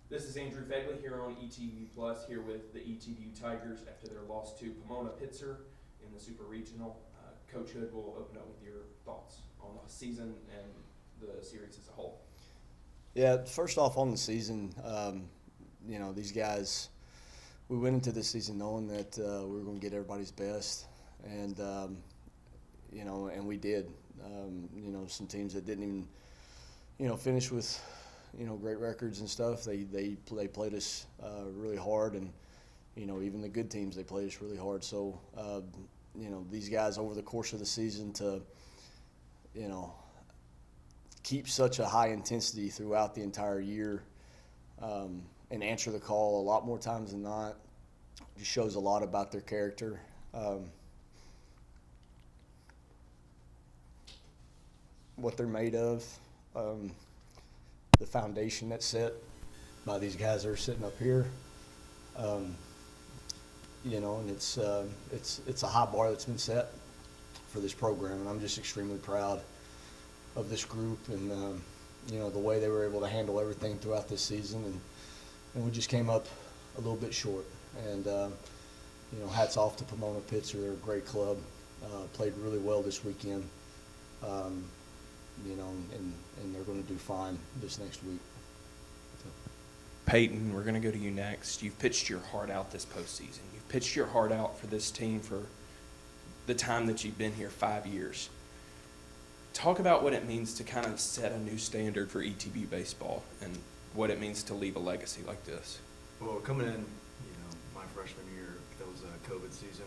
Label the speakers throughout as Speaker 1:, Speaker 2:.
Speaker 1: This is Andrew Fegley here on ETBU Plus, here with the ETBU Tigers after their loss to Pomona-Pitzer in the Super Regional. Coach Hood will open up with your thoughts on the season and the series as a whole.
Speaker 2: Yeah, first off on the season, these guys, we went into this season knowing that we were going to get everybody's best, and and we did. Some teams that didn't even, finish with, great records and stuff. They played us really hard, and even the good teams, they played us really hard. So these guys over the course of the season to keep such a high intensity throughout the entire year and answer the call a lot more times than not just shows a lot about their character. What they're made of, the foundation that's set by these guys that are sitting up here, and it's a high bar that's been set for this program, and I'm just extremely proud of this group and the way they were able to handle everything throughout this season, and we just came up a little bit short. And hats off to Pomona-Pitzer. They're a great club. Played really well this weekend. And they're going to do fine this next week. So.
Speaker 1: Peyton, we're going to go to you next. You've pitched your heart out this postseason. You've pitched your heart out for this team for the time that you've been here, 5 years. Talk about what it means to kind of set a new standard for ETBU baseball and what it means to leave a legacy like this.
Speaker 3: Well, coming in, my freshman year, that was a COVID season,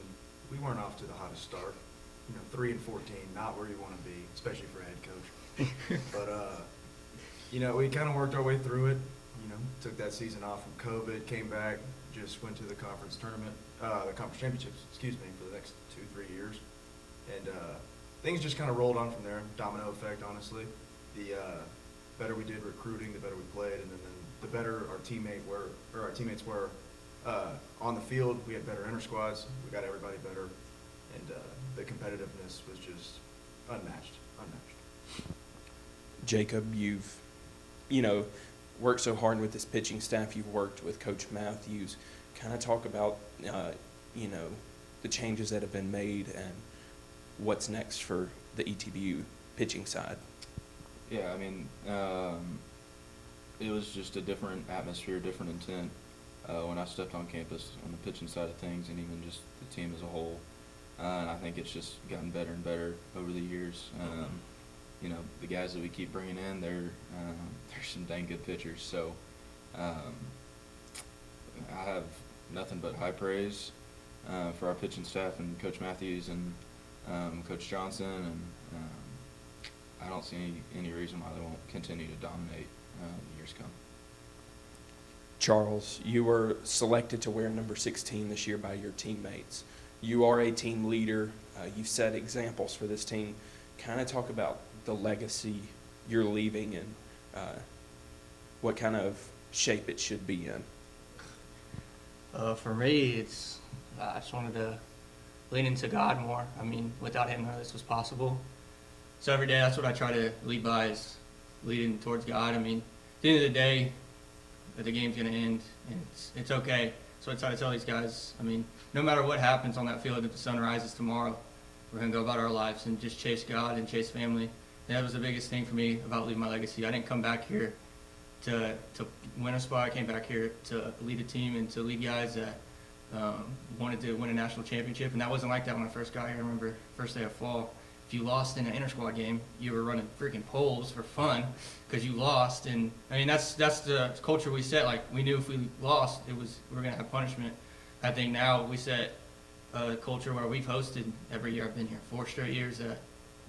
Speaker 3: we weren't off to the hottest start. 3-14, not where you want to be, especially for a head coach. But, we kind of worked our way through it. Took that season off from COVID, came back, just went to the conference tournament, the conference championships, for the next 2-3 years. And things just kind of rolled on from there, domino effect, honestly. The better we did recruiting, the better we played, and then the better our teammates were on the field. We had better inter squads. We got everybody better, and the competitiveness was just unmatched.
Speaker 1: Jacob, you've worked so hard with this pitching staff. You've worked with Coach Matthews. Kind of talk about the changes that have been made and what's next for the ETBU pitching side.
Speaker 4: Yeah, it was just a different atmosphere, different intent when I stepped on campus on the pitching side of things, and even just the team as a whole. And I think it's just gotten better and better over the years. The guys that we keep bringing in, they're some dang good pitchers. So I have nothing but high praise for our pitching staff and Coach Matthews and Coach Johnson, and I don't see any reason why they won't continue to dominate the years come.
Speaker 1: Charles, you were selected to wear number 16 this year by your teammates. You are a team leader. You've set examples for this team. Kind of talk about the legacy you're leaving and what kind of shape it should be in.
Speaker 5: For me, I just wanted to lean into God more. Without Him, none of this was possible. So every day, that's what I try to lead by, is leading towards God. At the end of the day, the game's going to end, and it's okay. So I try to tell these guys, no matter what happens on that field, if the sun rises tomorrow, we're going to go about our lives and just chase God and chase family. And that was the biggest thing for me about leaving my legacy. I didn't come back here to win a spot. I came back here to lead a team and to lead guys that wanted to win a national championship. And that wasn't like that when I first got here. I remember first day of fall, if you lost in an inter-squad game, you were running freaking poles for fun because you lost. And that's the culture we set. Like, we knew if we lost, we were going to have punishment. I think now we set a culture where we've hosted every year. I've been here 4 straight years that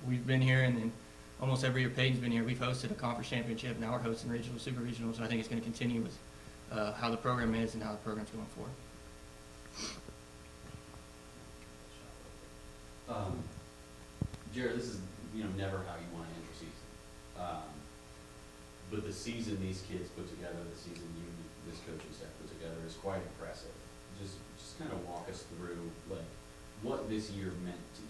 Speaker 5: we've been here, and then almost every year Peyton's been here, we've hosted a conference championship. Now we're hosting regional, super regional. So I think it's going to continue with how the program is and how the program's going forward.
Speaker 6: Jared, this is never how you want to end your season. But the season these kids put together, the season this coaching staff put together, is quite impressive. Just kind of walk us through what this year meant to you.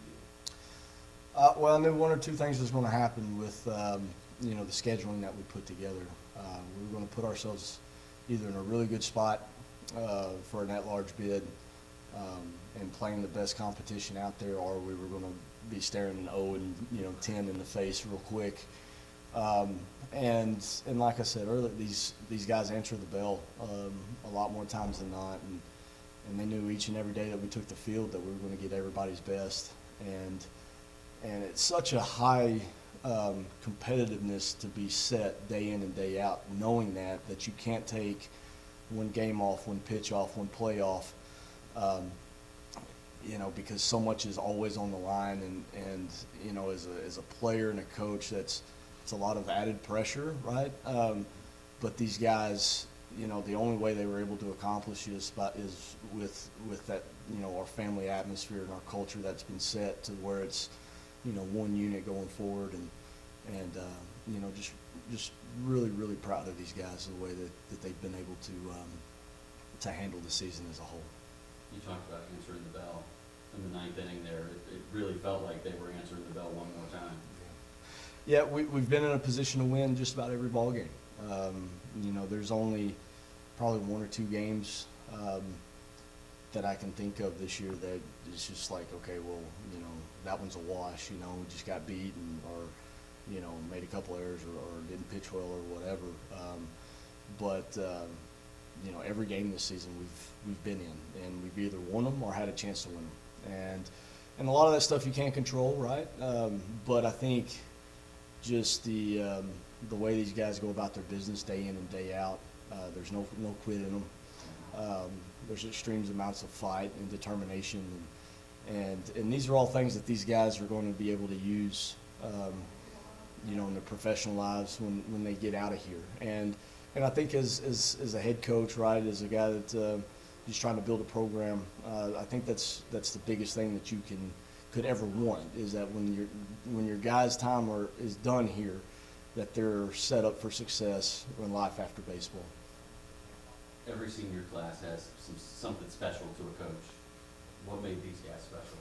Speaker 2: Well, I knew 1 or 2 things was going to happen with the scheduling that we put together. We were going to put ourselves either in a really good spot for an at-large bid and playing the best competition out there, or we were going to be staring an 0 and 10 in the face real quick. And like I said earlier, these guys answer the bell a lot more times than not, and they knew each and every day that we took the field that we were going to get everybody's best, and it's such a high competitiveness to be set day in and day out, knowing that you can't take one game off, one pitch off, one play off, because so much is always on the line, and as a player and a coach, it's a lot of added pressure, right? But these guys, the only way they were able to accomplish is with that, our family atmosphere and our culture that's been set to where it's, one unit going forward, and just really, really proud of these guys, the way that they've been able to handle the season as a whole.
Speaker 6: You talked about answering the bell in the ninth inning there. It really felt like they were answering the bell one more time.
Speaker 2: Yeah, we've been in a position to win just about every ball game. There's only probably 1 or 2 games that I can think of this year that it's just like, okay, well, that one's a wash. We just got beat or made a couple errors or didn't pitch well or whatever. But every game this season we've been in, and we've either won them or had a chance to win them. And a lot of that stuff you can't control, right? But I think just the way these guys go about their business day in and day out, there's no quit in them. There's extreme amounts of fight and determination, and these are all things that these guys are going to be able to use, in their professional lives when they get out of here. And I think as a head coach, right, as a guy that is trying to build a program, I think that's the biggest thing that you could ever want, is that when your guys' time is done here, that they're set up for success in life after baseball.
Speaker 6: Every senior class has something special to a coach. What made these guys special?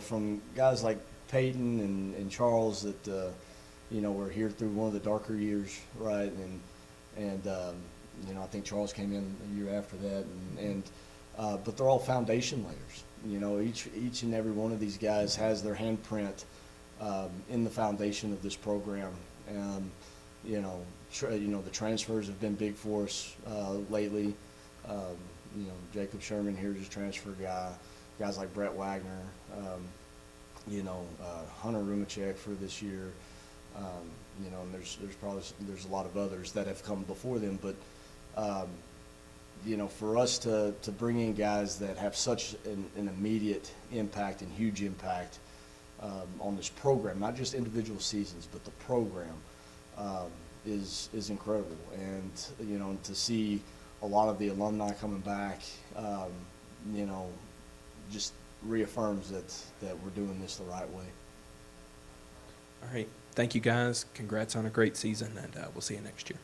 Speaker 2: From guys like Peyton and Charles that were here through one of the darker years, right? And I think Charles came in a year after that, but they're all foundation layers. Each and every one of these guys has their handprint in the foundation of this program. The transfers have been big for us lately. Jacob Sherman here is a transfer guy. Guys like Brett Wagner, Hunter Rumacek for this year. And there's a lot of others that have come before them, but for us to bring in guys that have such an immediate impact and huge impact on this program, not just individual seasons, but the program, is incredible. And to see a lot of the alumni coming back, just reaffirms that we're doing this the right way.
Speaker 1: All right. Thank you, guys. Congrats on a great season, and we'll see you next year.